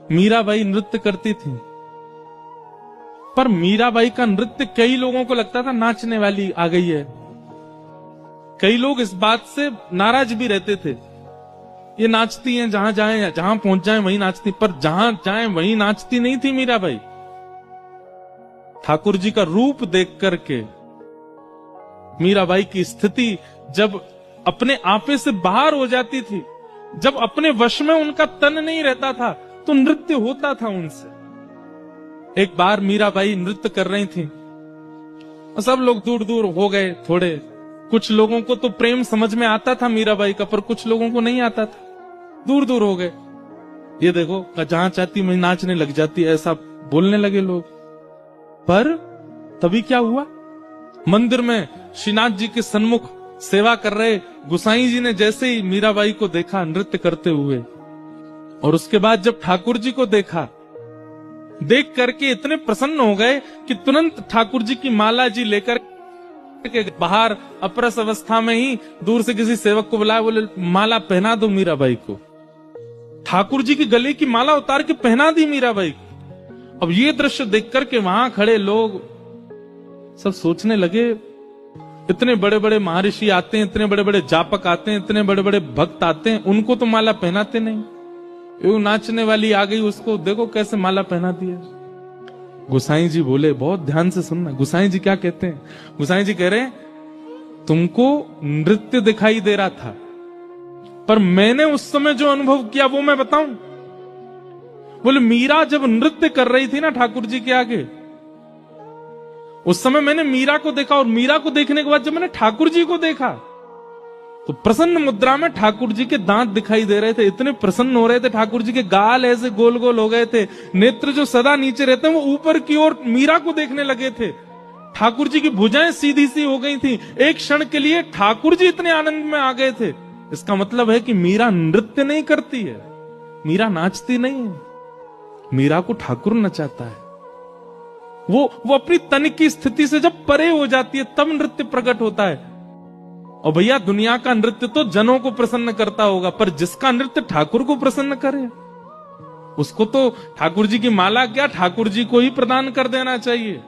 मीराबाई नृत्य करती थी, पर मीराबाई का नृत्य कई लोगों को लगता था नाचने वाली आ गई है। कई लोग इस बात से नाराज भी रहते थे, ये नाचती हैं जहां जाए, जहां पहुंच जाए वहीं नाचती, पर जहां जाए वहीं नाचती नहीं थी मीराबाई। ठाकुर जी का रूप देख करके मीराबाई की स्थिति जब अपने आपे से बाहर हो जाती थी, जब अपने वश में उनका तन नहीं रहता था, तो नृत्य होता था उनसे। एक बार मीराबाई नृत्य कर रही थी, सब लोग दूर दूर हो गए थोड़े। कुछ लोगों को तो प्रेम समझ में आता था मीराबाई का, पर कुछ लोगों को नहीं आता था, दूर दूर हो गए। ये देखो जहां चाहती मैं नाचने लग जाती, ऐसा बोलने लगे लोग। पर तभी क्या हुआ, मंदिर में श्रीनाथ जी के सन्मुख सेवा कर रहे गुसाई जी ने जैसे ही मीराबाई को देखा नृत्य करते हुए, और उसके बाद जब ठाकुर जी को देखा, देख करके इतने प्रसन्न हो गए कि तुरंत ठाकुर जी की माला जी लेकर के बाहर अपरस अवस्था में ही दूर से किसी सेवक को बुलाया, बोले माला पहना दो मीराबाई को। ठाकुर जी की गले की माला उतार के पहना दी मीराबाई को। अब ये दृश्य देख करके वहां खड़े लोग सब सोचने लगे, इतने बड़े बड़े महर्षि आते हैं, इतने बड़े बड़े जापक आते हैं, इतने बड़े बड़े भक्त आते हैं, उनको तो माला पहनाते नहीं। वो नाचने वाली आ गई, उसको देखो कैसे माला पहना दिया। गुसाई जी बोले, बहुत ध्यान से सुनना। गुसाई जी क्या कहते हैं? गुसाई जी कह रहे हैं तुमको नृत्य दिखाई दे रहा था, पर मैंने उस समय जो अनुभव किया वो मैं बताऊं। बोले मीरा जब नृत्य कर रही थी ना ठाकुर जी के आगे, उस समय मैंने मीरा को देखा, और मीरा को देखने के बाद जब मैंने ठाकुर जी को देखा तो प्रसन्न मुद्रा में ठाकुर जी के दांत दिखाई दे रहे थे, इतने प्रसन्न हो रहे थे। ठाकुर जी के गाल ऐसे गोल गोल हो गए थे, नेत्र जो सदा नीचे रहते हैं वो ऊपर की ओर मीरा को देखने लगे थे। ठाकुर जी की भुजाएं सीधी सी हो गई थी। एक क्षण के लिए ठाकुर जी इतने आनंद में आ गए थे। इसका मतलब है कि मीरा नृत्य नहीं करती है, मीरा नाचती नहीं है, मीरा को ठाकुर नचाता है। वो अपनी तन की स्थिति से जब परे हो जाती है तब नृत्य प्रकट होता है। और भैया दुनिया का नृत्य तो जनों को प्रसन्न करता होगा, पर जिसका नृत्य ठाकुर को प्रसन्न करे उसको तो ठाकुर जी की माला क्या ठाकुर जी को ही प्रदान कर देना चाहिए।